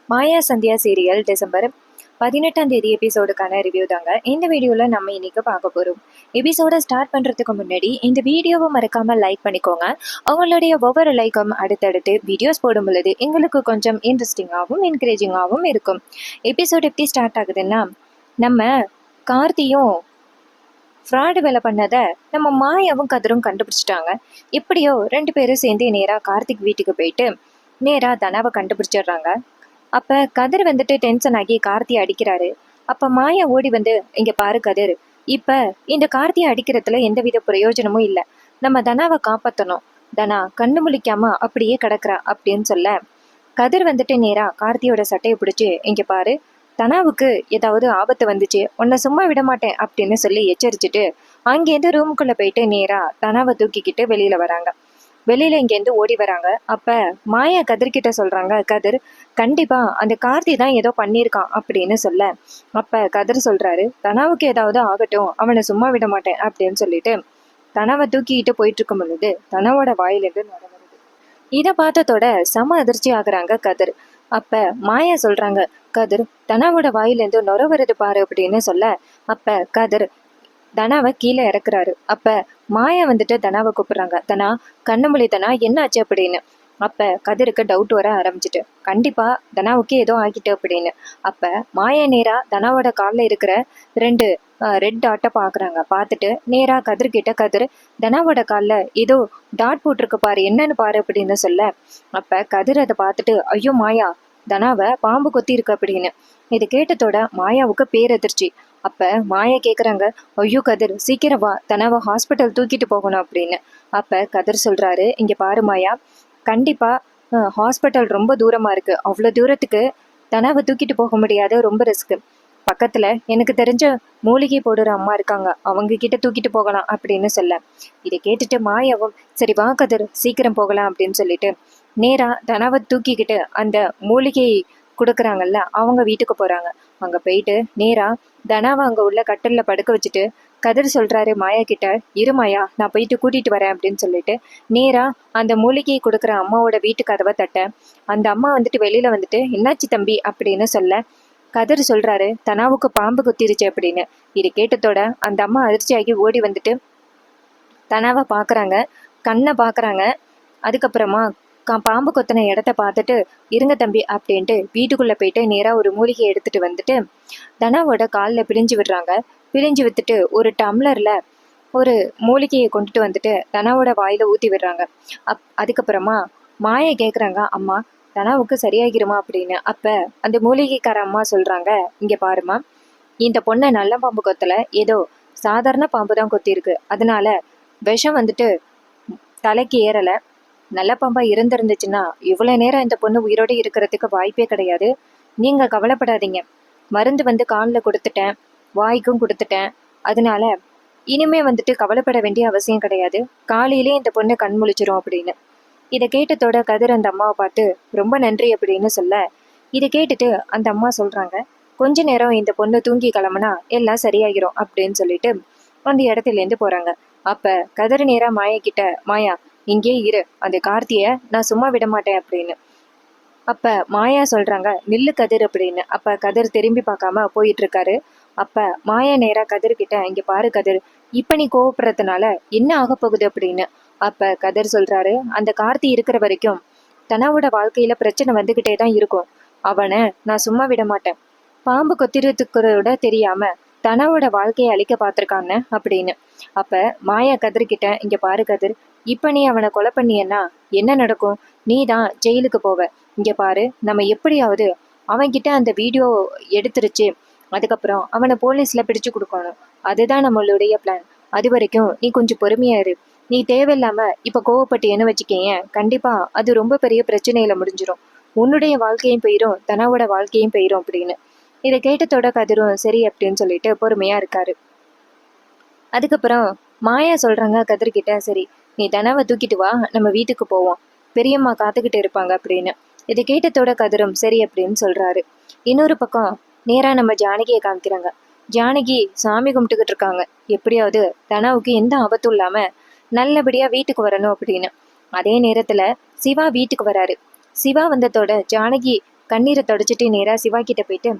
மாயா Sandhya serial December 18ஆம் தேதி எபிசோடுக்கான review தாங்க இந்த வீடியோவில் நம்ம இன்னைக்கு பார்க்க போகிறோம். எபிசோட ஸ்டார்ட் பண்ணுறதுக்கு முன்னாடி இந்த வீடியோவை மறக்காமல் லைக் பண்ணிக்கோங்க. அவங்களுடைய ஒவ்வொரு லைக்கும் அடுத்தடுத்து வீடியோஸ் போடும் பொழுது எங்களுக்கு கொஞ்சம் இன்ட்ரெஸ்டிங்காகவும் என்கரேஜிங்காகவும் இருக்கும். எபிசோட் எப்படி ஸ்டார்ட் ஆகுதுன்னா, நம்ம கார்த்தியும் ஃப்ராடு வேலை பண்ணதை நம்ம மாயாவும் கதிரும் கண்டுபிடிச்சிட்டாங்க. எப்படியோ 2 பேரும் சேர்ந்து நேராக கார்த்திக் வீட்டுக்கு போயிட்டு நேராக தனாவை கண்டுபிடிச்சிடுறாங்க. அப்ப கதிர் வந்துட்டு டென்ஷன் ஆகி கார்த்தியை அடிக்கிறாரு. அப்ப மாயா ஓடி வந்து, இங்க பாரு கதிர், இப்ப இந்த கார்த்தியை அடிக்கிறதுல எந்தவித பிரயோஜனமும் இல்ல, நம்ம தனாவை காப்பாத்தணும், தனா கண்ணு முழிக்காம அப்படியே கிடக்குறா அப்படின்னு சொல்ல, கதிர் வந்துட்டு நேரா கார்த்தியோட சட்டையை பிடிச்சி, இங்க பாரு, தனாவுக்கு ஏதாவது ஆபத்து வந்துச்சு உன்னை சும்மா விட மாட்டேன் அப்படின்னு சொல்லி எச்சரிச்சுட்டு அங்கேருந்து ரூமுக்குள்ள போயிட்டு நேரா தனாவை தூக்கிக்கிட்டு வெளியில வராங்க. வெளியில இங்கேருந்து ஓடி வராங்க. அப்ப மாயா கதிர்கிட்ட சொல்றாங்க, கதிர் கண்டிப்பா அந்த கார்த்தி தான் ஏதோ பண்ணியிருக்கான் அப்படின்னு சொல்ல, அப்ப கதிர் சொல்றாரு, தனாவுக்கு ஏதாவது ஆகட்டும், அவனை சும்மா விட மாட்டேன் அப்படின்னு சொல்லிட்டு தனாவை தூக்கிக்கிட்டு போயிட்டு இருக்கும் பொழுது தனாவோட வாயிலிருந்து நட வருது. இதை பார்த்ததோட செம அதிர்ச்சி ஆகுறாங்க கதிர். அப்ப மாயா சொல்றாங்க, கதிர் தனாவோட வாயிலிருந்து நொர வருது பாரு அப்படின்னு சொல்ல, அப்ப கதிர் தனாவை கீழே இறக்குறாரு. அப்ப மாயா வந்துட்டு தனாவை கூப்பிடுறாங்க, தனா கண்ணு தனா என்னாச்சு அப்படின்னு. அப்ப கதிருக்கு டவுட் வர ஆரம்பிச்சிட்டு, கண்டிப்பா தனாவுக்கு ஏதோ ஆகிட்டு அப்படின்னு. அப்ப மாயா நேரா தனாவோட காலில் இருக்கிற 2 ரெட் டாட்டை பாக்குறாங்க. பார்த்துட்டு நேரா கதிர்கிட்ட, கதிர் தனாவோட காலில் ஏதோ டாட் போட்டிருக்கு பாரு, என்னன்னு பாரு அப்படின்னு சொல்ல, அப்ப கதிர் அதை பார்த்துட்டு, ஐயோ மாயா, தனாவை பாம்பு கொத்தி இருக்கு அப்படின்னு. இது கேட்டதோட மாயாவுக்கு பேரதிர்ச்சி. அப்ப மாயா கேக்குறாங்க, ஐயோ கதிர் சீக்கிரம் வா, தனாவை ஹாஸ்பிட்டல் தூக்கிட்டு போகணும் அப்படின்னு. அப்ப கதிர் சொல்றாரு, இங்க பாரு மாயா, கண்டிப்பா ஹாஸ்பிட்டல் ரொம்ப தூரமா இருக்கு, அவ்வளோ தூரத்துக்கு தனாவை தூக்கிட்டு போக முடியாது, ரொம்ப ரிஸ்க். பக்கத்துல எனக்கு தெரிஞ்ச மூலிகை போடுற அம்மா இருக்காங்க, அவங்க கிட்ட தூக்கிட்டு போகலாம் அப்படின்னு சொல்ல, இதை கேட்டுட்டு மாயாவும் சரி வா கதிர் சீக்கிரம் போகலாம் அப்படின்னு சொல்லிட்டு நேரா தனாவை தூக்கிக்கிட்டு அந்த மூலிகை கொடுக்குறாங்கல்ல அவங்க வீட்டுக்கு போறாங்க. அங்க போயிட்டு நேரா தனாவை அங்க உள்ள கட்டில்ல படுக்க வச்சுட்டு கதிர் சொல்றாரு மாயா கிட்ட, இரு மாயா நான் போயிட்டு கூட்டிட்டு வரேன் அப்படின்னு சொல்லிட்டு நேரா அந்த மூலிகையை கொடுக்குற அம்மாவோட வீட்டு கதவை தட்ட, அந்த அம்மா வந்துட்டு வெளியில வந்துட்டு, என்னாச்சு தம்பி அப்படின்னு சொல்ல, கதிர் சொல்றாரு தனாவுக்கு பாம்பு குத்திருச்சு அப்படின்னு. இது கேட்டதோட அந்த அம்மா அதிர்ச்சியாகி ஓடி வந்துட்டு தனாவை பாக்குறாங்க, கண்ணை பாக்குறாங்க. அதுக்கப்புறமா பாம்பு கொத்தின இடத்த பார்த்துட்டு, இருங்க தம்பி அப்படின்ட்டு வீட்டுக்குள்ள போயிட்டு நேரா ஒரு மூலிகையை எடுத்துட்டு வந்துட்டு தனாவோட காலில் பிழிஞ்சு விடுறாங்க. பிழிஞ்சு விட்டுட்டு ஒரு டம்ளர்ல ஒரு மூலிகையை கொண்டுட்டு வந்துட்டு தனாவோட வாயில ஊத்தி விடுறாங்க. அதுக்கப்புறமா மாயை கேக்குறாங்க, அம்மா தனாவுக்கு சரியாகிருமா அப்படின்னு. அப்ப அந்த மூலிகைக்கார அம்மா சொல்றாங்க, இங்க பாருமா, இந்த பொண்ணை நல்ல பாம்பு கொத்தல, ஏதோ சாதாரண பாம்பு தான் கொத்திருக்கு, அதனால விஷம் வந்துட்டு தலைக்கு ஏறல, நல்ல பாம்பா இருந்திருந்துச்சுன்னா இவ்வளவு நேரம் இந்த பொண்ணு உயிரோடு இருக்கிறதுக்கு வாய்ப்பே கிடையாது. நீங்க கவலைப்படாதீங்க, மருந்து வந்து காலில் கொடுத்துட்டேன், வாய்க்கும் கொடுத்துட்டேன், அதனால இனிமே வந்துட்டு கவலைப்பட வேண்டிய அவசியம் கிடையாது, காலையிலே இந்த பொண்ணு கண் முழிச்சிரும் அப்படின்னு. இதை கேட்டதோட கதிர் அந்த அம்மாவை பார்த்து ரொம்ப நன்றி அப்படின்னு சொல்ல, இதை கேட்டுட்டு அந்த அம்மா சொல்றாங்க, கொஞ்ச நேரம் இந்த பொண்ணு தூங்கி கிளம்புனா எல்லாம் சரியாகிரும் அப்படின்னு சொல்லிட்டு அந்த இடத்துல இருந்து போறாங்க. அப்ப கதிர் நேரா மாயா கிட்ட, மாயா இங்கே இரு, அந்த கார்த்திய நான் சும்மா விட மாட்டேன் அப்படின்னு. அப்ப மாயா சொல்றாங்க, நில்லு கதிர் அப்படின்னு. அப்ப கதிர் திரும்பி பார்க்காம போயிட்டு இருக்காரு. அப்ப மாயா நேரா கதிர் கிட்ட, இங்க பாரு கதிர், இப்ப நீ கோவப்படுறதுனால என்ன ஆக போகுது அப்படின்னு. அப்ப கதிர் சொல்றாரு, அந்த கார்த்தி இருக்கிற வரைக்கும் தனாவோட வாழ்க்கையில பிரச்சனை வந்துகிட்டே தான் இருக்கும், அவனை நான் சும்மா விட மாட்டேன், பாம்பு கொத்திரத்துக்குறோட தெரியாம தனாவோட வாழ்க்கையை அழிக்க பார்த்திருக்கான்னு அப்படின்னு. அப்ப மாயா கதிர்கிட்ட, இங்க பாரு கதிர், இப்ப நீ அவனை கொலை பண்ணியன்னா என்ன நடக்கும், நீ தான் ஜெயிலுக்கு போவ, இங்க பாரு நம்ம எப்படியாவது அவன்கிட்ட அந்த வீடியோ எடுத்துருச்சு, அதுக்கப்புறம் அவனை போலீஸ்ல பிடிச்சு கொடுக்கணும், அதுதான் நம்மளுடைய பிளான். அது வரைக்கும் நீ கொஞ்சம் பொறுமையா இரு, நீ தேவையில்லாம இப்ப கோவப்பட்டியன்னு வச்சுக்கேன், கண்டிப்பா அது ரொம்ப பெரிய பிரச்சனையில முடிஞ்சிடும், உன்னுடைய வாழ்க்கையும் போயிரும், தனாவோட வாழ்க்கையும் போயிரும் அப்படின்னு. இதை கேட்டதோட கதிரும் சரி அப்படின்னு சொல்லிட்டு பொறுமையா இருக்காரு. அதுக்கப்புறம் மாயா சொல்றாங்க கதிர்கிட்ட, சரி நீ தனாவை தூக்கிட்டு வா, நம்ம வீட்டுக்கு போவோம், பெரியம்மா காத்துக்கிட்டு இருப்பாங்க அப்படின்னு. இதை கேட்டதோட கதிரும் சரி அப்படின்னு சொல்றாரு. இன்னொரு பக்கம் நேரா நம்ம ஜானகியை காமிக்கிறாங்க. ஜானகி சாமி கும்பிட்டுக்கிட்டு இருக்காங்க, எப்படியாவது தனாவுக்கு எந்த ஆபத்தும் இல்லாம நல்லபடியா வீட்டுக்கு வரணும் அப்படின்னு. அதே நேரத்துல சிவா வீட்டுக்கு வராரு. சிவா வந்ததோட ஜானகி கண்ணீரை தொடச்சிட்டு நேராக சிவா கிட்ட போயிட்டு,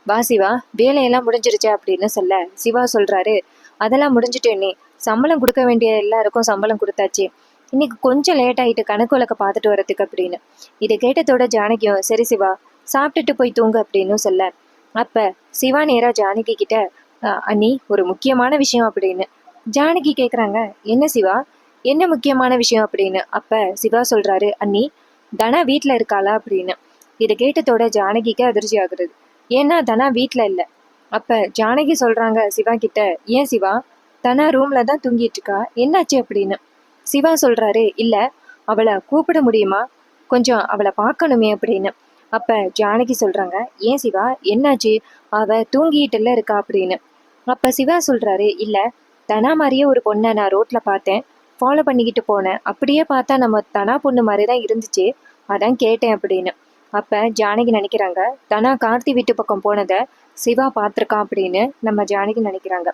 வா சிவா, வேலையெல்லாம் முடிஞ்சிருச்சு அப்படின்னு சொல்ல சிவா சொல்றாரு, அதெல்லாம் முடிஞ்சுட்டேனே, சம்பளம் கொடுக்க வேண்டிய எல்லாருக்கும் சம்பளம் கொடுத்தாச்சு, இன்னைக்கு கொஞ்சம் லேட் ஆயிட்டு கணக்கு வழக்க பார்த்துட்டு வரதுக்கு அப்படின்னு. இதை கேட்டதோட ஜானகியும் சரி சிவா, சாப்பிட்டுட்டு போய் தூங்கு அப்படின்னு சொல்ல, அப்ப சிவா நேரா ஜானகி கிட்ட, அண்ணி ஒரு முக்கியமான விஷயம் அப்படின்னு. ஜானகி கேக்குறாங்க, என்ன சிவா, என்ன முக்கியமான விஷயம் அப்படின்னு. அப்ப சிவா சொல்றாரு, அண்ணி தனா வீட்டுல இருக்காளா அப்படின்னு. இதை கேட்டதோட ஜானகிக்கு அதிர்ச்சி ஆகுறது, ஏன்னா தனா வீட்டுல இல்லை. அப்ப ஜானகி சொல்றாங்க சிவா கிட்ட, ஏன் சிவா, தனா ரூம்ல தான் தூங்கிட்டு இருக்கா, என்னாச்சு அப்படின்னு. சிவா சொல்றாரு, இல்ல அவளை கூப்பிட முடியுமா, கொஞ்சம் அவளை பார்க்கணுமே அப்படின்னு. அப்ப ஜானகி சொல்றாங்க, ஏன் சிவா என்னாச்சு, அவ தூங்கிட்டுல இருக்கா அப்படின்னு. அப்ப சிவா சொல்றாரு, இல்ல தனா மாதிரியே ஒரு பொண்ணை நான் ரோட்ல பார்த்தேன், ஃபாலோ பண்ணிக்கிட்டு போனேன், அப்படியே பார்த்தா நம்ம தனா பொண்ணு மாதிரி தான் இருந்துச்சு, அதான் கேட்டேன் அப்படின்னு. அப்ப ஜானகி நினைக்கிறாங்க, தனா கார்த்தி வீட்டு பக்கம் போனதை சிவா பார்த்துருக்கான் அப்படின்னு நம்ம ஜானகி நினைக்கிறாங்க.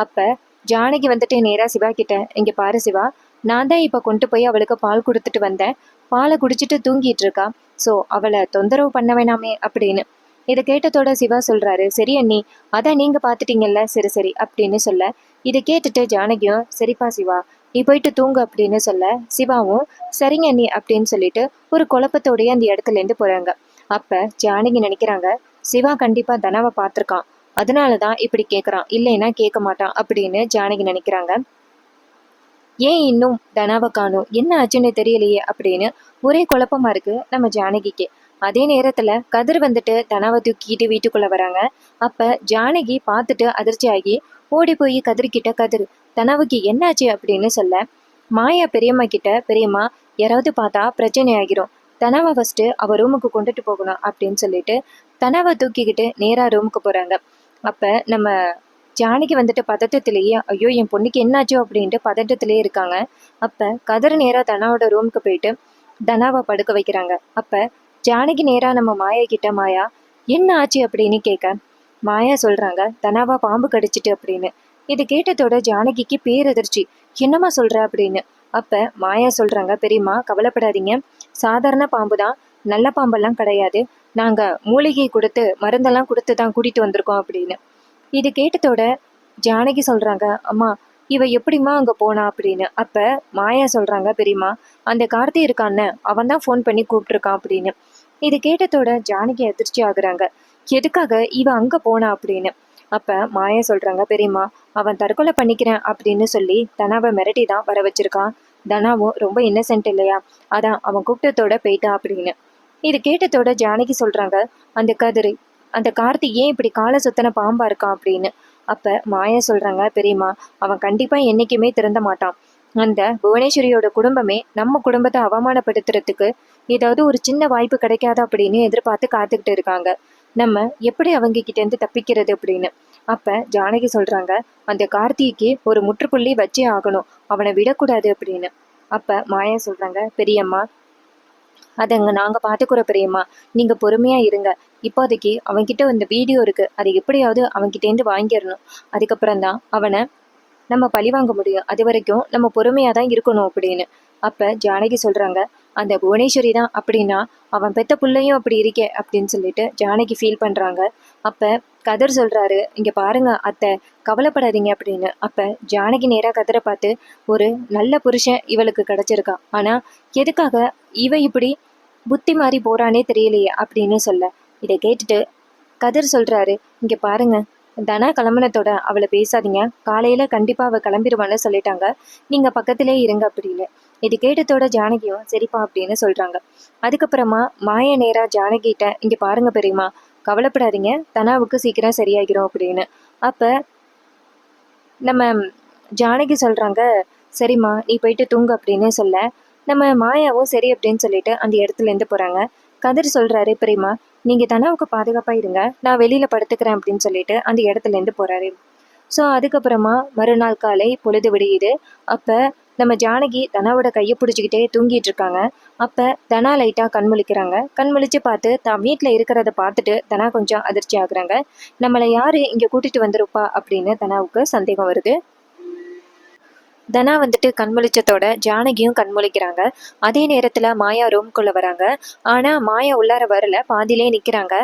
அப்ப ஜானகி வந்துட்டு நேரா சிவா கிட்ட, இங்க பாரு சிவா, நான் தான் இப்ப கொண்டு போய் அவளுக்கு பால் கொடுத்துட்டு வந்தேன், பாலை குடிச்சிட்டு தூங்கிட்டு இருக்கா, ஸோ அவளை தொந்தரவு பண்ண வேணாமே அப்படின்னு. இதை கேட்டதோட சிவா சொல்றாரு, சரி அண்ணி, அதான் நீங்க பாத்துட்டீங்கல்ல, சரி சரி அப்படின்னு சொல்ல, இதை கேட்டுட்டு ஜானகியும் சரிப்பா சிவா, நீ போயிட்டு தூங்கு அப்படின்னு சொல்ல, சிவாவும் சரிங்க அண்ணி அப்படின்னு சொல்லிட்டு ஒரு குழப்பத்தோடய அந்த இடத்துல இருந்து போறாங்க. அப்ப ஜானகி நினைக்கிறாங்க, சிவா கண்டிப்பா தனாவை பார்த்திருக்கான், அதனாலதான் இப்படி கேட்கறான், இல்லைன்னா கேட்க மாட்டான் அப்படின்னு ஜானகி நினைக்கிறாங்க. ஏன் இன்னும் தனாவை காணும், என்ன ஆச்சுன்னு தெரியலையே அப்படின்னு ஒரே குழப்பமா இருக்கு நம்ம ஜானகிக்கு. அதே நேரத்துல கதிர் வந்துட்டு தனாவை தூக்கிட்டு வீட்டுக்குள்ள வராங்க. அப்ப ஜானகி பார்த்துட்டு அதிர்ச்சி ஆகி ஓடி போய் கதிர்கிட்ட, கதிர் தனாவுக்கு என்னாச்சு அப்படின்னு சொல்ல, மாயா பெரியம்மா கிட்ட, பெரியம்மா யாராவது பார்த்தா பிரச்சனை ஆகிரும், தனாவை ஃபர்ஸ்ட் அவ ரூமுக்கு கொண்டுட்டு போகணும் அப்படின்னு சொல்லிட்டு தனாவை தூக்கிக்கிட்டு நேரா ரூமுக்கு போறாங்க. அப்ப நம்ம ஜானகி வந்துட்டு பதட்டத்திலேயே, ஐயோ என் பொண்ணுக்கு என்னாச்சோ அப்படின்ட்டு பதட்டத்திலேயே இருக்காங்க. அப்ப கதிர் நேரா தனாவோட ரூமுக்கு போயிட்டு தனாவை படுக்க வைக்கிறாங்க. அப்ப ஜானகி நேரா நம்ம மாயா கிட்ட, மாயா என்ன ஆச்சு அப்படின்னு கேட்க, மாயா சொல்றாங்க, தனாவா பாம்பு கடிச்சிட்டு அப்படின்னு. இது கேட்டதோட ஜானகிக்கு பேரதிர்ச்சி, என்னம்மா சொல்ற அப்படின்னு. அப்ப மாயா சொல்றாங்க, பெரியம்மா கவலைப்படாதீங்க, சாதாரண பாம்பு தான், நல்ல பாம்பெல்லாம் கிடையாது, நாங்க மூலிகை கொடுத்து மருந்தெல்லாம் கொடுத்து தான் கூட்டிட்டு வந்திருக்கோம் அப்படின்னு. இது கேட்டதோட ஜானகி சொல்றாங்க, அம்மா இவ எப்படிம்மா அங்க போனா அப்படின்னு. அப்ப மாயா சொல்றாங்க, பெரியம்மா அந்த கார்த்தி இருக்கான்னு அவன் தான் ஃபோன் பண்ணி கூப்பிட்டுருக்கான் அப்படின்னு. இது கேட்டதோட ஜானகி அதிர்ச்சி ஆகுறாங்க, எதுக்காக இவ அங்க போனா அப்படின்னு. அப்ப மாயா சொல்றாங்க, பெரியம்மா அவன் தற்கொலை பண்ணிக்கிறேன் அப்படின்னு சொல்லி தனாவை மிரட்டி தான் வர வச்சிருக்கான், தனாவும் ரொம்ப இன்னசென்ட் இல்லையா, அதான் அவன் கூப்பிட்டத்தோட போயிட்டான் அப்படின்னு. இது கேட்டதோட ஜானகி சொல்றாங்க, அந்த கதிரி அந்த கார்த்தி ஏன் இப்படி காலை சுத்தன பாம்பா இருக்கான் அப்படின்னு. அப்ப மாயா சொல்றாங்க, பெரியம்மா அவன் கண்டிப்பா என்னைக்குமே திறந்த மாட்டான், அந்த புவனேஸ்வரியோட குடும்பமே நம்ம குடும்பத்தை அவமானப்படுத்துறதுக்கு ஏதாவது ஒரு சின்ன வாய்ப்பு கிடைக்காது அப்படின்னு எதிர்பார்த்து காத்துக்கிட்டு இருக்காங்க, நம்ம எப்படி அவங்க கிட்ட இருந்து தப்பிக்கிறது அப்படின்னு. அப்ப ஜானகி சொல்றாங்க, அந்த கார்த்திக்கு ஒரு முற்றுப்புள்ளி வச்சே ஆகணும், அவனை விடக்கூடாது அப்படின்னு. அப்ப மாயா சொல்றாங்க, பெரியம்மா அதங்க நாங்க பாத்துக்கிறோம் பெரியம்மா, நீங்க பொறுமையா இருங்க, இப்போதைக்கு அவன்கிட்ட இந்த வீடியோ இருக்கு, அதை எப்படியாவது அவன்கிட்டேருந்து வாங்கிடணும், அதுக்கப்புறம் தான் அவனை நம்ம பழி வாங்க முடியும், அது வரைக்கும் நம்ம பொறுமையா தான் இருக்கணும் அப்படின்னு. அப்ப ஜானகி சொல்றாங்க, அந்த புவனேஸ்வரி தான் அப்படின்னா அவன் பெத்த பிள்ளையும் அப்படி இருக்கே அப்படின்னு சொல்லிட்டு ஜானகி ஃபீல் பண்றாங்க. அப்ப கதிர் சொல்றாரு, இங்க பாருங்க அத்தை, கவலைப்படாதீங்க அப்படின்னு. அப்ப ஜானகி நேரா கதிரை பார்த்து, ஒரு நல்ல புருஷன் இவளுக்கு கிடைச்சிருக்கான், ஆனா எதுக்காக இவ இப்படி புத்தி மாறி போறானே தெரியலையே அப்படின்னு சொல்ல, இதை கேட்டுட்டு கதிர் சொல்றாரு, இங்க பாருங்க தனா கிளம்புனத்தோட அவளை பேசாதீங்க, காலையில கண்டிப்பா அவ கிளம்பிடுவான்னு சொல்லிட்டாங்க, நீங்க பக்கத்திலே இருங்க அப்படின்னு. இது கேட்டதோட ஜானகியும் சரிப்பா அப்படின்னு சொல்றாங்க. அதுக்கப்புறமா மாய நேரா ஜானகிட்ட, இங்க பாருங்க பெரியம்மா, கவலைப்படாதீங்க, தனாவுக்கு சீக்கிரம் சரியாகிரும் அப்படின்னு. அப்ப நம்ம ஜானகி சொல்றாங்க, சரிம்மா நீ போயிட்டு தூங்கு அப்படின்னு சொல்ல, நம்ம மாயாவும் சரி அப்படின்னு சொல்லிட்டு அந்த இடத்துல இருந்து போறாங்க. கதிர் சொல்றாரு, பெரியம்மா நீங்க தனாவுக்கு பாதுகாப்பா இருங்க, நான் வெளியில படுத்துக்கிறேன் அப்படின்னு சொல்லிட்டு அந்த இடத்துல இருந்து போறாரு. ஸோ அதுக்கப்புறமா மறுநாள் காலை பொழுது விடியுது. அப்ப நம்ம ஜானகி தனாவோட கையை பிடிச்சிக்கிட்டே தூங்கிட்டு இருக்காங்க. அப்ப தனா லைட்டா கண் முழிக்கிறாங்க. கண் முழிச்சு பார்த்து தான் வீட்டுல இருக்கிறத பார்த்துட்டு தனா கொஞ்சம் அதிர்ச்சி ஆகுறாங்க. நம்மளை யாரு இங்க கூட்டிட்டு வந்திருப்பா அப்படின்னு தனாவுக்கு சந்தேகம் வருது. தனா வந்துட்டு கண்முழிச்சத்தோட ஜானகியும் கண்முழிக்கிறாங்க. அதே நேரத்துல மாயா ரூம்குள்ள வராங்க. ஆனா மாயா உள்ளார வரல, பாதியிலே நிக்கிறாங்க.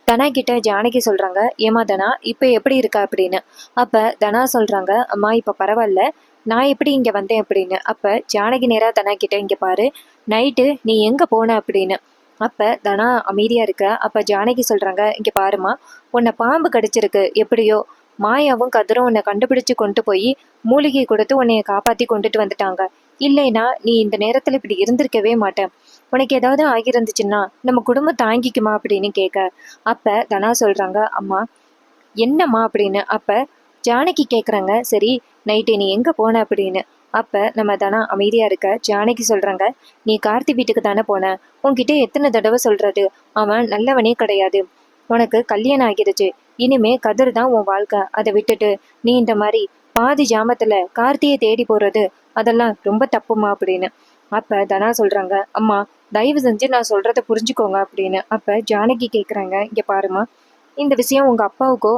தனா கிட்ட ஜானகி சொல்றாங்க, ஏமா தனா இப்ப எப்படி இருக்கா அப்படின்னு. அப்ப தனா சொல்றாங்க, அம்மா இப்ப பரவாயில்ல, நான் எப்படி இங்க வந்தேன் அப்படின்னு. அப்ப ஜானகி நேரா தனா கிட்ட, இங்க பாரு, நைட்டு நீ எங்க போன அப்படின்னு. அப்ப தனா அமைதியா இருக்க. அப்ப ஜானகி சொல்றாங்க, இங்க பாருமா, உன்னை பாம்பு கடிச்சிருக்கு, எப்படியோ மாயாவும் கதிரும் உன்னை கண்டுபிடிச்சு கொண்டு போய் மூலிகை கொடுத்து உன்னைய காப்பாத்தி கொண்டுட்டு வந்துட்டாங்க. இல்லைனா நீ இந்த நேரத்துல இப்படி இருந்திருக்கவே மாட்டேன். உனக்கு ஏதாவது ஆகியிருந்துச்சுன்னா நம்ம குடும்பம் தாங்கிக்குமா அப்படின்னு கேட்க. அப்ப தனா சொல்றாங்க, அம்மா என்னம்மா அப்படின்னு. அப்ப ஜானகி கேக்குறாங்க, சரி நைட்டு நீ எங்க போன அப்படின்னு. அப்ப நம்ம தனா அமைதியா இருக்க. ஜானகி சொல்றாங்க, நீ கார்த்தி வீட்டுக்கு தானே போன, உன்கிட்ட எத்தனை தடவை சொல்றது, அவன் நல்லவனே கிடையாது, உனக்கு கல்யாணம் ஆகிருச்சு, இனிமே கதிர் தான் உன் வாழ்க்கை, அதை விட்டுட்டு நீ இந்த மாதிரி பாதி ஜாமத்துல கார்த்தியை தேடி போறது அதெல்லாம் ரொம்ப தப்புமா அப்படின்னு. அப்ப தனா சொல்றாங்க, அம்மா தயவு செஞ்சு நான் சொல்றத புரிஞ்சுக்கோங்க அப்படின்னு. அப்ப ஜானகி கேக்குறாங்க, இங்க பாருமா, இந்த விஷயம் உங்க அப்பாவுக்கோ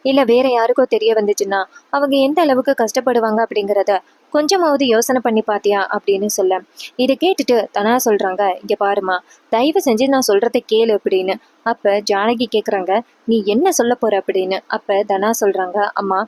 இல்ல வேற யாருக்கோ தெரிய வந்துச்சுன்னா அவங்க எந்த அளவுக்கு கஷ்டப்படுவாங்க அப்படிங்கிறத கொஞ்சமாவது யோசனை பண்ணி பாத்தியா அப்படின்னு சொல்ல. இதை கேட்டுட்டு தனா சொல்றாங்க, இங்க பாருமா, தயவு செஞ்சு நான் சொல்றதை கேளு அப்படின்னு. அப்ப ஜானகி கேக்குறாங்க, நீ என்ன சொல்ல போற அப்படின்னு. அப்ப தனா சொல்றாங்க, அம்மா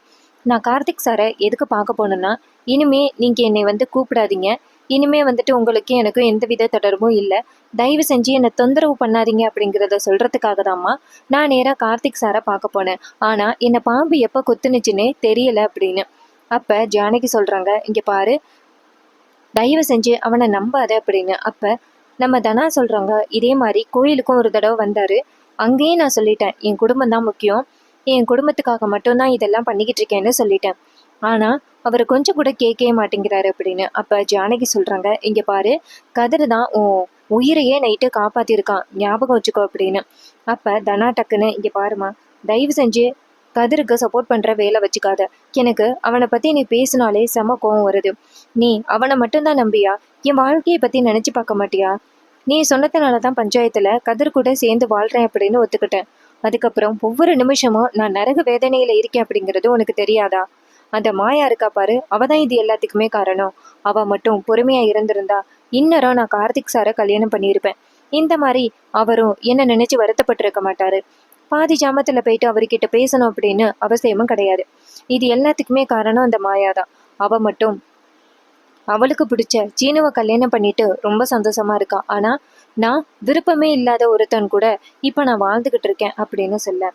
நான் கார்த்திக் சாரை எதுக்கு பார்க்க போனேன்னா, இனிமே நீங்க என்னை வந்து கூப்பிடாதீங்க, இனிமே வந்துட்டு உங்களுக்கு எனக்கும் எந்த வித தொடர்பும் இல்லை, தயவு செஞ்சு என்னை தொந்தரவு பண்ணாதீங்க அப்படிங்கிறத சொல்றதுக்காக தான்மா நான் நேரா கார்த்திக் சாரை பார்க்க போனேன். ஆனா என்னை பாம்பு எப்ப குத்துனுச்சுன்னே தெரியல அப்படின்னு. அப்ப ஜானகி சொல்றாங்க, இங்க பாரு, தயவு செஞ்சு அவனை நம்பாத அப்படின்னு. அப்ப நம்ம தனா சொல்றாங்க, இதே மாதிரி கோயிலுக்கும் ஒரு தடவை வந்தாரு, அங்கேயும் நான் சொல்லிட்டேன், என் குடும்பம் தான் முக்கியம், என் குடும்பத்துக்காக மட்டும்தான் இதெல்லாம் பண்ணிக்கிட்டு இருக்கேன்னு சொல்லிட்டேன். ஆனா அவர் கொஞ்சம் கூட கேட்கவே மாட்டேங்கிறாரு அப்படின்னு. அப்ப ஜானகி சொல்றாங்க, இங்க பாரு, கதிர் தான் உன் உயிரையே நைட்டு காப்பாத்திருக்கான், ஞாபகம் வச்சுக்கோ அப்படின்னு. அப்ப தனா டக்குன்னு, இங்க பாருமா, தயவு செஞ்சு கதிருக்கு சப்போர்ட் பண்ற வேலை வச்சுக்காத, எனக்கு அவனை பத்தி நீ பேசினாலே செம கோவம் வருது, நீ அவனை மட்டும்தான் நம்பியா, என் வாழ்க்கையை பத்தி நினைச்சு பார்க்க மாட்டியா, நீ சொன்னதுனாலதான் பஞ்சாயத்துல கதிர் கூட சேர்ந்து வாழ்றேன் அப்படின்னு ஒத்துக்கிட்டேன், அதுக்கப்புறம் ஒவ்வொரு நிமிஷமும் நான் நரக வேதனையில இருக்கேன் அப்படிங்கிறது உனக்கு தெரியாதா, அந்த மாயா இருக்கா பாரு, அவதான் இது எல்லாத்துக்குமே காரணம், அவ மட்டும் பொறுமையா இருந்திருந்தா இன்னரும் நான் கார்த்திக் சாரை கல்யாணம் பண்ணியிருப்பேன், இந்த மாதிரி அவரும் என்ன நினைச்சு வருத்தப்பட்டு இருக்க மாட்டாரு, பாதி ஜாமத்துல போயிட்டு அவர்கிட்ட பேசணும் அப்படின்னு அவசியமும் கிடையாது, இது எல்லாத்துக்குமே காரணம் அந்த மாயாதான், அவ மட்டும் அவளுக்கு பிடிச்ச சீனுவை கல்யாணம் பண்ணிட்டு ரொம்ப சந்தோஷமா இருக்கா, ஆனா நான் விருப்பமே இல்லாத ஒருத்தன் கூட இப்ப நான் வாழ்ந்துகிட்டு இருக்கேன் அப்படின்னு சொல்ல.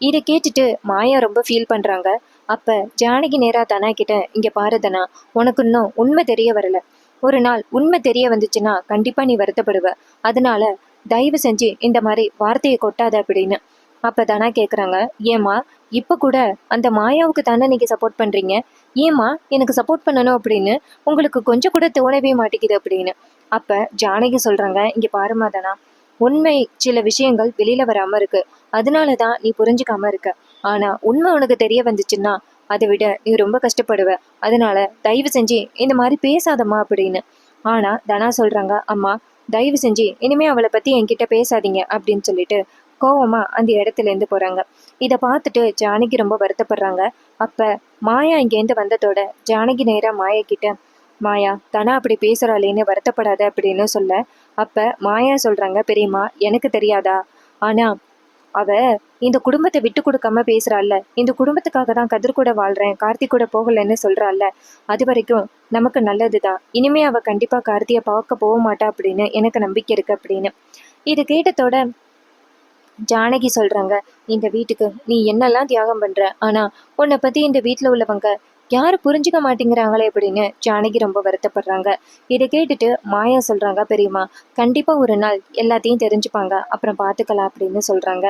இதை கேட்டுட்டு மாயா ரொம்ப ஃபீல் பண்றாங்க. அப்ப ஜானகி நேரா தனா கிட்ட, இங்க பாரு தனா, உனக்கு இன்னும் உண்மை தெரிய வரல, ஒரு நாள் உண்மை தெரிய வந்துச்சுன்னா கண்டிப்பா நீ வருத்தப்படுவ, அதனால தயவு செஞ்சு இந்த மாதிரி வார்த்தையை கொட்டாத அப்படின்னு. அப்ப தனா கேக்குறாங்க, ஏமா இப்ப கூட அந்த மாயாவுக்கு தானே நீங்க சப்போர்ட் பண்றீங்க, ஏமா எனக்கு சப்போர்ட் பண்ணணும் அப்படின்னு உங்களுக்கு கொஞ்சம் கூட தோணவே மாட்டேங்குது அப்படின்னு. அப்ப ஜானகி சொல்றாங்க, இங்க பாருமா தனா, உண்மை சில விஷயங்கள் வெளியில வராம இருக்கு, அதனாலதான் நீ புரிஞ்சுக்காம இருக்க, ஆனா உண்மை உனக்கு தெரிய வந்துச்சுன்னா அதை விட நீ ரொம்ப கஷ்டப்படுவ, அதனால தயவு செஞ்சு இந்த மாதிரி பேசாதம்மா அப்படின்னு. ஆனா தனா சொல்றாங்க, அம்மா தயவு செஞ்சு இனிமே அவளை பத்தி என்கிட்ட பேசாதீங்க அப்படின்னு சொல்லிட்டு கோவமா அந்த இடத்துல இருந்து போறாங்க. இதை பார்த்துட்டு ஜானகி ரொம்ப வருத்தப்படுறாங்க. அப்ப மாயா இங்கேருந்து வந்ததோட ஜானகி நேரா மாயா கிட்ட, மாயா தனா அப்படி பேசுறாளேன்னு வருத்தப்படாத அப்படின்னு சொல்ல. அப்ப மாயா சொல்றாங்க, பெரியம்மா எனக்கு தெரியாதா, ஆனா அவ இந்த குடும்பத்தை விட்டு கொடுக்காம பேசுறாள்ல, இந்த குடும்பத்துக்காக தான் கதிர் கூட வாழ்றேன், கார்த்திக் கூட போகலன்னு சொல்றாள்ல, அது வரைக்கும் நமக்கு நல்லதுதான், இனிமே அவ கண்டிப்பா கார்த்திய பார்க்க போக மாட்டா அப்படின்னு எனக்கு நம்பிக்கை இருக்கு அப்படின்னு. இது கேட்டதோட ஜானகி சொல்றாங்க, இந்த வீட்டுக்கு நீ என்னெல்லாம் தியாகம் பண்ற, ஆனா உன்னை பத்தி இந்த வீட்டுல உள்ளவங்க யாரும் புரிஞ்சுக்க மாட்டேங்கிறாங்களே அப்படின்னு ஜானகி ரொம்ப வருத்தப்படுறாங்க. இதை கேட்டுட்டு மாயா சொல்றாங்க, பெரியம்மா கண்டிப்பா ஒரு நாள் எல்லாத்தையும் தெரிஞ்சுப்பாங்க, அப்புறம் பாத்துக்கலாம் அப்படின்னு சொல்றாங்க.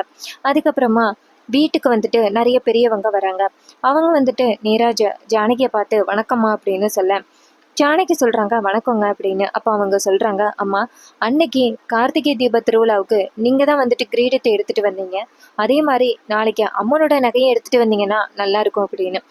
அதுக்கப்புறமா வீட்டுக்கு வந்துட்டு நிறைய பெரியவங்க வராங்க. அவங்க வந்துட்டு நேரா ஜானகியை பார்த்து வணக்கம்மா அப்படின்னு சொல்ல. ஜானகி சொல்றாங்க, வணக்கங்க அப்படின்னு. அப்ப அவங்க சொல்றாங்க, அம்மா அன்னைக்கு கார்த்திகை தீப திருவிழாவுக்கு நீங்க தான் வந்துட்டு கிரீடத்தை எடுத்துட்டு வந்தீங்க, அதே மாதிரி நாளைக்கு அம்மனோட நகையை எடுத்துட்டு வந்தீங்கன்னா நல்லா இருக்கும் அப்படின்னு.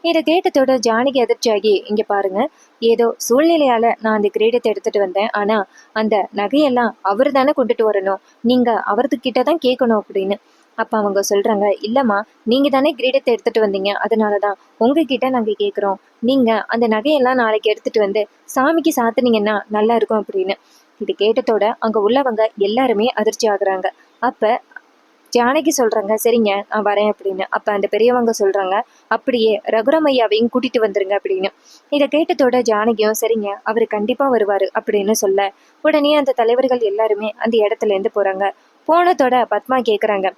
இதை கேட்டதோட ஜானகி அதிர்ச்சியாகி, இங்க பாருங்க, ஏதோ சூழ்நிலையால நான் அந்த கிரீடத்தை எடுத்துட்டு வந்தேன், ஆனா அந்த நகையெல்லாம் அவரு தானே கொண்டுட்டு வரணும், நீங்க அவர்கிட்ட தான் கேட்கணும் அப்படின்னு. அப்போ அவங்க சொல்கிறாங்க, இல்லைம்மா நீங்கள் தானே கிரீடத்தை எடுத்துகிட்டு வந்தீங்க, அதனால தான் உங்ககிட்ட நாங்கள் கேட்குறோம். நீங்கள் அந்த நகையெல்லாம் நாளைக்கு எடுத்துகிட்டு வந்து சாமிக்கு சாத்துனீங்கன்னா நல்லா இருக்கும் அப்படின்னு. இது கேட்டதோட அங்கே உள்ளவங்க எல்லாருமே அதிர்ச்சி ஆகுறாங்க. அப்போ ஜானகி சொல்கிறாங்க, சரிங்க நான் வரேன் அப்படின்னு. அப்போ அந்த பெரியவங்க சொல்கிறாங்க, அப்படியே ரகுராம் ஐயாவையும் கூட்டிகிட்டு வந்துருங்க அப்படின்னு. இதை கேட்டதோட ஜானகியும் சரிங்க அவர் கண்டிப்பாக வருவார் அப்படின்னு சொல்ல, உடனே அந்த தலைவர்கள் எல்லாருமே அந்த இடத்துலேருந்து போகிறாங்க. போனதோட பத்மா கேட்குறாங்க,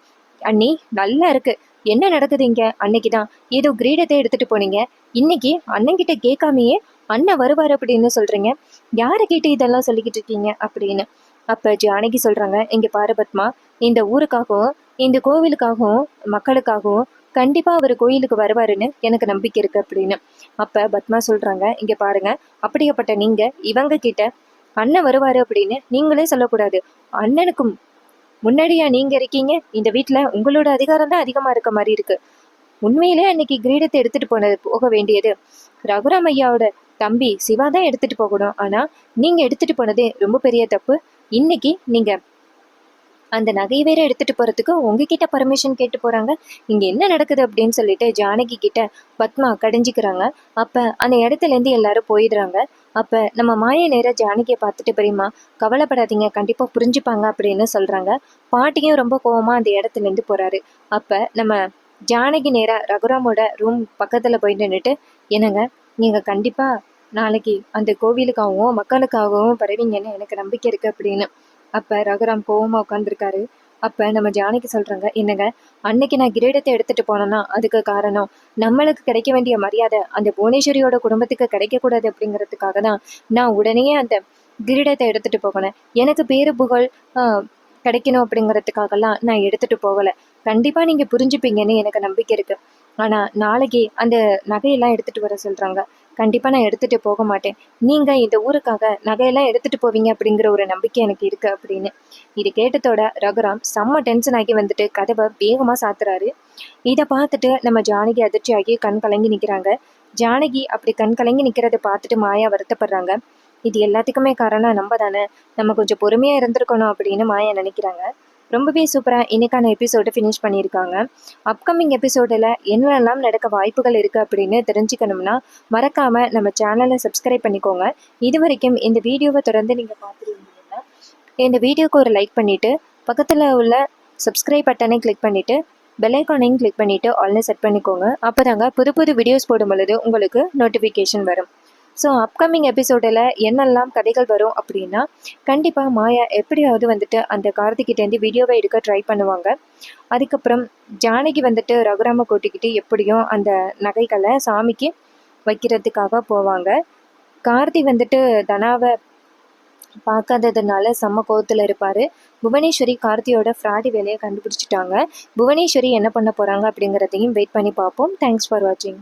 அண்ணி நல்லா இருக்கு, என்ன நடக்குது இங்க? அன்னைக்கு தான் ஏதோ கிரீடத்தை எடுத்துட்டு போனீங்க, இன்னைக்கு அண்ணன்கிட்ட கேட்காமையே அண்ணன் வருவார் அப்படின்னு சொல்றீங்க, யாரை கேட்டு இதெல்லாம் சொல்லிக்கிட்டு இருக்கீங்க அப்படின்னு. அப்ப ஜானகி சொல்றாங்க, இங்க பாரு பத்மா, இந்த ஊருக்காகவும் இந்த கோவிலுக்காகவும் மக்களுக்காகவும் கண்டிப்பா அவர் கோயிலுக்கு வருவாருன்னு எனக்கு நம்பிக்கை இருக்கு அப்படின்னு. அப்ப பத்மா சொல்றாங்க, இங்க பாருங்க, அப்படியேப்பட்ட நீங்க இவங்க கிட்ட அண்ணன் வருவாரு அப்படின்னு நீங்களே சொல்லக்கூடாது. அண்ணனுக்கும் முன்னாடியா நீங்க இருக்கீங்க, இந்த வீட்டுல உங்களோட அதிகாரம் தான் அதிகமா இருக்க மாதிரி இருக்கு. உண்மையிலே அன்னைக்கு கிரீடத்தை எடுத்துட்டு போக வேண்டியது ரகுராம் ஐயாவோட தம்பி சிவா தான் எடுத்துட்டு போகணும். ஆனா நீங்க எடுத்துட்டு போனதே ரொம்ப பெரிய தப்பு. இன்னைக்கு நீங்க அந்த நகை வேற எடுத்துட்டு போறதுக்கு உங்ககிட்ட பர்மிஷன் கேட்டு போறாங்க. இங்க என்ன நடக்குது அப்படின்னு சொல்லிட்டு ஜானகி கிட்ட பத்மா கடிஞ்சிக்கிறாங்க. அப்ப அந்த இடத்துல இருந்து எல்லாரும் போயிடுறாங்க. அப்ப நம்ம மாய நேர ஜானகியை பார்த்துட்டு, பெரியம்மா கவலைப்படாதீங்க, கண்டிப்பா புரிஞ்சுப்பாங்க அப்படின்னு சொல்றாங்க. பாட்டியும் ரொம்ப கோவமா அந்த இடத்துல இருந்து போறாரு. அப்ப நம்ம ஜானகி நேரா ரகுராமோட ரூம் பக்கத்துல போய் நின்றுட்டு, என்னங்க நீங்க கண்டிப்பா நாளைக்கு அந்த கோவிலுக்காகவும் மக்களுக்காகவும் பரவிங்கன்னு எனக்கு நம்பிக்கை இருக்கு அப்படின்னு. அப்ப ரகுராம் கோவமா உட்காந்துருக்காரு. அப்ப நம்ம ஜானகி சொல்றாங்க, என்னங்க அன்னைக்கு நான் கிரீடத்தை எடுத்துட்டு போனேன்னா அதுக்கு காரணம் நம்மளுக்கு கிடைக்க வேண்டிய மரியாதை அந்த புவனேஸ்வரியோட குடும்பத்துக்கு கிடைக்கக்கூடாது அப்படிங்கிறதுக்காக தான் நான் உடனே அந்த கிரீடத்தை எடுத்துட்டு போகணும். எனக்கு பேரு புகழ் கிடைக்கணும் அப்படிங்கிறதுக்காகலாம் நான் எடுத்துட்டு போகலை. கண்டிப்பா நீங்க புரிஞ்சுப்பீங்கன்னு எனக்கு நம்பிக்கை இருக்கு. ஆனா நாளைக்கு அந்த நகையெல்லாம் எடுத்துட்டு வர சொல்றாங்க, கண்டிப்பா நான் எடுத்துட்டு போக மாட்டேன். நீங்க இந்த ஊருக்காக நகையெல்லாம் எடுத்துட்டு போவீங்க அப்படிங்கிற ஒரு நம்பிக்கை எனக்கு இருக்கு அப்படின்னு. இது கேட்டதோட ரகுராம் செம்ம டென்ஷன் ஆகி வந்துட்டு கதவை வேகமா சாத்துறாரு. இதை பார்த்துட்டு நம்ம ஜானகி அதிர்ச்சியாகி கண் கலங்கி நிக்கிறாங்க. ஜானகி அப்படி கண் கலங்கி நிக்கிறத பார்த்துட்டு மாயா வருத்தப்படுறாங்க. இது எல்லாத்துக்குமே காரணம் நம்ம தானே, நம்ம கொஞ்சம் பொறுமையா இருந்திருக்கணும் அப்படின்னு மாயா நினைக்கிறாங்க. ரொம்பவே சூப்பராக இன்னைக்கான எபிசோடு ஃபினிஷ் பண்ணியிருக்காங்க. அப்கமிங் எபிசோடில் என்னெல்லாம் நடக்க வாய்ப்புகள் இருக்குது அப்படின்னு தெரிஞ்சுக்கணும்னா மறக்காமல் நம்ம சேனலை சப்ஸ்கிரைப் பண்ணிக்கோங்க. இது வரைக்கும் இந்த வீடியோவை தொடர்ந்து நீங்கள் பார்த்துருந்தீங்கன்னா இந்த வீடியோக்கு ஒரு லைக் பண்ணிவிட்டு பக்கத்தில் உள்ள சப்ஸ்கிரைப் பட்டனை கிளிக் பண்ணிவிட்டு பெல்லைக்கானையும் கிளிக் பண்ணிவிட்டு ஆல்னு செட் பண்ணிக்கோங்க. அப்போ தாங்க புது புது வீடியோஸ் போடும் பொழுது உங்களுக்கு நோட்டிஃபிகேஷன் வரும். ஸோ அப்கமிங் எபிசோடில் என்னெல்லாம் கதைகள் வரும் அப்படின்னா, கண்டிப்பாக மாயா எப்படியாவது வந்துட்டு அந்த கார்த்திகிட்டேருந்து வீடியோவை எடுக்க ட்ரை பண்ணுவாங்க. அதுக்கப்புறம் ஜானகி வந்துட்டு ரகுராம கூட்டிக்கிட்டு எப்படியும் அந்த நகைகளை சாமிக்கு வைக்கிறதுக்காக போவாங்க. கார்த்தி வந்துட்டு தனாவை பார்க்காததுனால செம்ம கோவத்தில் இருப்பார். புவனேஸ்வரி கார்த்தியோட ஃப்ராடி வேலையை கண்டுபிடிச்சிட்டாங்க. புவனேஸ்வரி என்ன பண்ண போகிறாங்க அப்படிங்கிறதையும் வெயிட் பண்ணி பார்ப்போம். தேங்க்ஸ் ஃபார் வாட்சிங்.